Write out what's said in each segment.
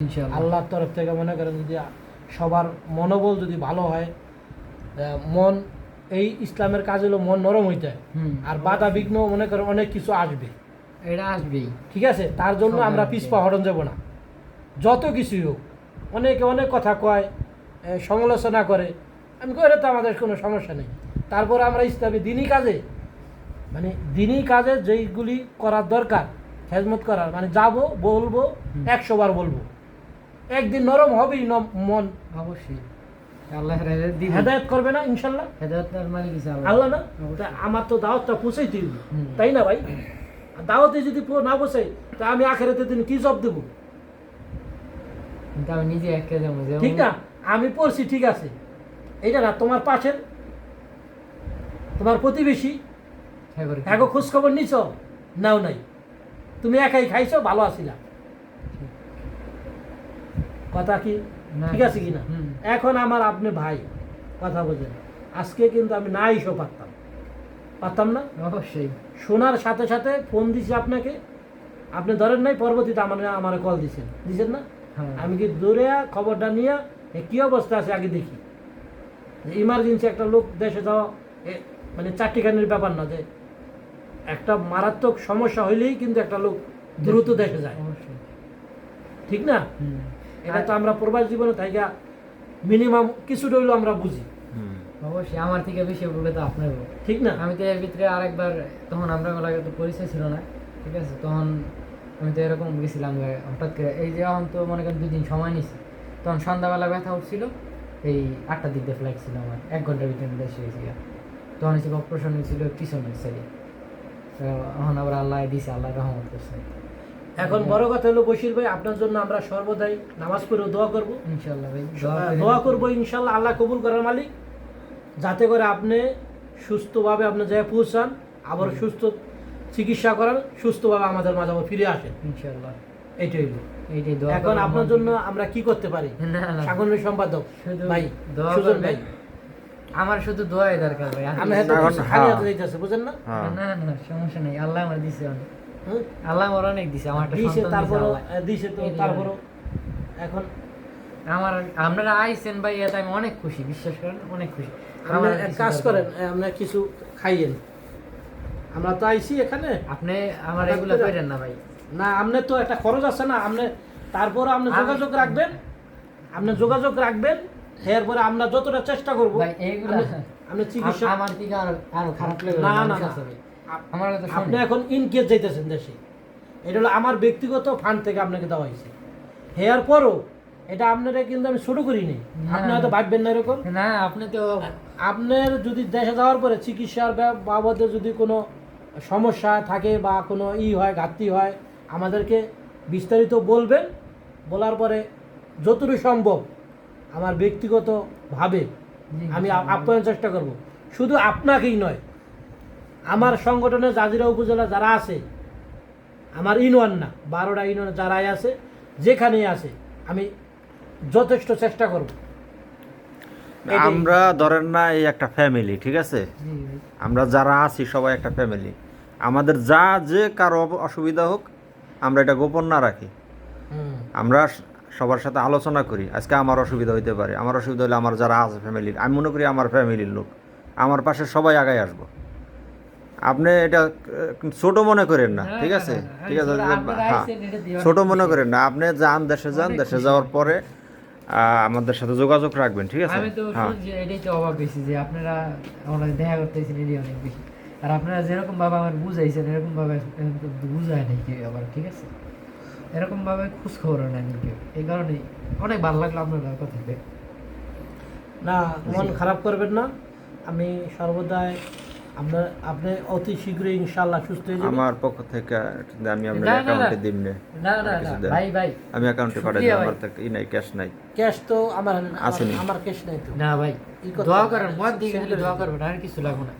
ইনশাআল্লাহ আল্লাহর তরফ থেকে মনে করেন যদি সবার মনোবল যদি ভালো হয়, মন এই ইসলামের কাজ হলো মন নরম হইতে হয়। আর বাধা বিঘ্ন মনে করেন অনেক কিছু আসবে, এটা আসবেই। ঠিক আছে? তার জন্য আমরা পিছপা হরণ যাব না, যত কিছুই হোক। অনেকে অনেক কথা কয়, সমালোচনা করে, আমি কই এটা তো আমাদের কোনো সমস্যা নেই। তারপর আমরা ইসলামী দিনই কাজে, মানে দিনই কাজে যেইগুলি করার দরকার, খেজমত করার, মানে যাবো, বলবো, 100 বার বলবো। একদিন নরম হবেই মন, অবশ্যই আল্লাহ হেদায়েত দিবে, হেদায়েত করবে না ইনশাল্লাহ? হেদায়েতের মালিক আছে আল্লাহ না? অবশ্যই। তা আমার তো দাওয়াতটা পৌঁছাইতে হবে, হুম। তাই না ভাই? দাওয়াতে যদি না পৌঁছাই, তা আমি আখেরাতের দিন কি জব দেবো? কিন্তু আমি নিজে একা যাবো, ঠিক না? আমি পড়ছি ঠিক আছে, এইটা না তোমার পাশের, তোমার প্রতিবেশী, এগো খোঁজ খবর নিছ? নাও নাই, তুমি একাই খাইছো, ভালো আছিলা, কথা কি ঠিক আছে কিনা? এখন আমার আপনি ভাই, কথা বোঝেন, আজকে কিন্তু আমি না এসেও পারতাম না। অবশ্যই শোনার সাথে সাথে ফোন দিছি আপনাকে, আপনি ধরেন নাই, পরবর্তীতে আমার কল দিছেন না? হ্যাঁ। আমি কি দূরে খবরটা নিয়ে কি অবস্থা আছে আগে দেখি। ইমার্জেন্সি একটা লোক দেশে যাওয়া মানে চারটিখানির ব্যাপার না, যে একটা মারাত্মক সমস্যা হইলেই কিন্তু একটা লোক দ্রুত দেশে যায়, অবশ্যই ঠিক না? এটা তো আমরা প্রবাস জীবনে থাইকা মিনিমাম কিছুটা হইলেও আমরা বুঝি। অবশ্যই আমার থেকে বেশি বলবে তো আপনার, ঠিক না? আমি তো এর ভিতরে আরেকবার, তখন আমরা লাগে তো পরিচয় ছিল না, ঠিক আছে? তখন আমি তো এরকম গেছিলাম হঠাৎ করে, এই যে এখন তো মনে করেন 2 দিন সময় নিছি, তখন সন্ধ্যাবেলা ব্যথা উঠছিল, এই 8টার দিক দিয়ে ফ্লাইট ছিল আমার, 1 ঘন্টার ভিতরে দেশে গেছি। তখন হচ্ছে অপারেশন হয়েছিল পিছনের সাইডে, এখন আবার আল্লাহ দিছে, আল্লাহ রহমত করছে। এখন বড় কথা হলো বশির ভাই, আপনার জন্য আমরা সর্বদাই নামাজ পড়ে দোয়া করবো, ইনশাআল্লাহ ভাই দোয়া করবো ইনশাল্লাহ, আল্লাহ কবুল করার মালিক, যাতে করে আপনি সুস্থভাবে আপনি যায় পৌঁছান, আবার সুস্থ চিকিৎসা করান, সুস্থভাবে আমাদের মাঝে আবার ফিরে আসেন ইনশাআল্লাহ। এইটাই দোয়া এখন করবেন আপনার জন্য আমরা কি করতে পারি? না, না, সাংগঠনিক সম্পাদক শুধু ভাই দোয়া সুজন করবেন। ভাই, আমার শুধু দোয়াই দরকার ভাই, আমি না হারিয়াতে যাইতেছে, বুঝেন না? না সমস্যা নেই, আল্লাহ আমার দিছে অনেক, হুম? আল্লাহ আমার অনেক দিছে, আমার একটা দিছে, সন্তান দিছে তারপরও আল্লাহ। দিছে তো, এই যে তারপরও এখন আমার, আপনারা আইছেন ভাই, এতে আমি অনেক খুশি, বিশ্বাস করেন অনেক খুশি। আপনি আমার এক কিছু কাজ দরকার করেন, নেই। আমরা কিছু খাইয়েন, আমরা তো আইছি এখানে আপনি আমার হঠাৎ এগুলো করে- করেন না ভাই। না, আপনার তো একটা খরচ আছে না, আপনি তারপরে আপনি আমি- যোগাযোগ রাখবেন, আপনি যোগাযোগ রাখবেন, এরপরে আমরা যতটা চেষ্টা করব ভাই এইগুলো আপনি চিকিৎসা। আমার দিকে আরো খারাপ লাগে না, মানুষ না, না। আছে ভাই। আমার কথা আপনি শুনুন। এখন ইনকেস যাইতেছেন দেশে, এটা হলো আমার ব্যক্তিগত ফান্ড থেকে আপনাকে দেওয়া হয়েছে, হেয়ার পরও এটা আপনারা কিন্তু আমি ছোট করি নি, আপনি হয়তো ভাববেন না এরকম। না আপনি তো আপনার যদি দেশে যাওয়ার পরে চিকিৎসার বাবদে যদি কোনো সমস্যা থাকে বা কোনো হয়, ঘাটতি হয়, আমাদেরকে বিস্তারিত বলবেন, বলার পরে যতটুকু সম্ভব আমার ব্যক্তিগতভাবে আমি আপ্যায়ন চেষ্টা করব। শুধু আপনাকেই নয়, আমার সংগঠনের জাজিরা উপজেলা যারা আছে, আমার ইউনিয়ন না, 12টা ইউনিয়ন যারাই আছে, যেখানেই আছে, আমি যথেষ্ট চেষ্টা করব। আমরা ধরেন না এই একটা ফ্যামিলি, ঠিক আছে? জি ভাই। আমরা যারা আছি সবাই একটা ফ্যামিলি, আমাদের যে কারো অসুবিধা হোক আমরা এটা গোপন না রাখি, আমরা সবার সাথে আলোচনা করি। আজকে আমার অসুবিধা হইতে পারে, আমার অসুবিধা হলে আমার যারা আছে ফ্যামিলির, আমি মনে করি আমার ফ্যামিলির লোক, আমার পাশে সবাই আগায় আসবো। আপনি এটা ছোট মনে করেন না, ঠিক আছে? ঠিক আছে, হ্যাঁ, ছোট মনে করেন না। আপনি যান দেশে, দেশে যাওয়ার পরে আমাদের সাথে যোগাযোগ রাখবেন, ঠিক আছে? আমি তো হ্যাঁ, শুনছি এটাই তো অভাব বেশি, যে আপনারা আমরা দেখা করতেছেন এটাই অনেক বেশি, আর আপনারা যেরকম ভাবে আমার বুঝাইছেন এরকম ভাবে বুঝায় নাই কেউ আবার, ঠিক আছে? এরকম ভাবে খোঁজ খবর নেয় কেউ, এই কারণে অনেক ভালো লাগলো আপনার কথা। না, মন খারাপ করবেন না, আমি সর্বদাই আপনি অতি শীঘ্রই ইনশাআল্লাহ সুস্থ হয়ে যাবেন। আমার পক্ষ থেকে আমি আপনার না, না, অ্যাকাউন্টে না। দিন নে, না না কিছু না দেন। ভাই ভাই, আমি অ্যাকাউন্টে পাঠাই শুক্রিয়া দিই, ভাই। আমার থেকে নাই, ক্যাশ নাই। ক্যাশ তো আমার আসেনি। আমার ক্যাশ নাই তো। না ভাই, এই কথা- দোয়া করেন, মন থেকে সেগুলো খালি দোয়া করবেন, আর কিছু লাগবে না,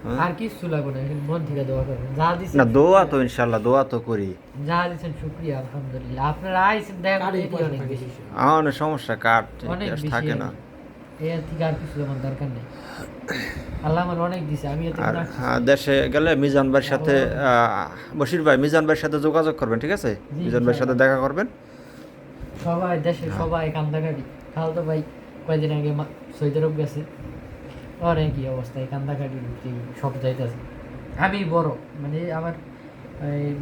হ্যাঁ? আর কিছু লাগবে না, মন থেকে দোয়া করবেন। যা দিছেন না, দোয়া তো ইনশাল্লাহ দোয়া তো করি। যা দিছেন শুকরিয়া, আলহামদুলিল্লাহ। আপনারা আইছেন দেখা করতে, এটাই অনেক বেশি, অনেক সমস্যা, কার্ড অনেক ক্যাশ বেশি। থাকে না। এর থেকে আর কিছু আমার দরকার নেই, আল্লাহ আমার অনেক দিছে, আমি এত আর দেশে গেলে মিজান ভাইয়ের সাথে বশির ভাই, মিজান ভাইয়ের সাথে যোগাযোগ করবেন, ঠিক আছে? মিজান ভাইয়ের সাথে দেখা করবেন, সবাই দেশে হ্যাঁ। সবাই কান্দাকাটি। খালতো ভাই কয়েকদিন আগে সৌদি আরব গেছে, ওর কি অবস্থা, এই কান্দাকাটি সব যাইতেছে। আমি বড়, মানে আমার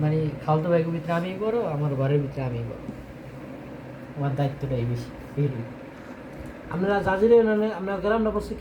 মানে খালতো ভাইয়ের ভিতরে আমি বড়, আমার ঘরের ভিতরে আমি বড়, আমার দায়িত্বটাই বেশি। আপনারা জাজিরে আপনার গ্রামটা পড়ছে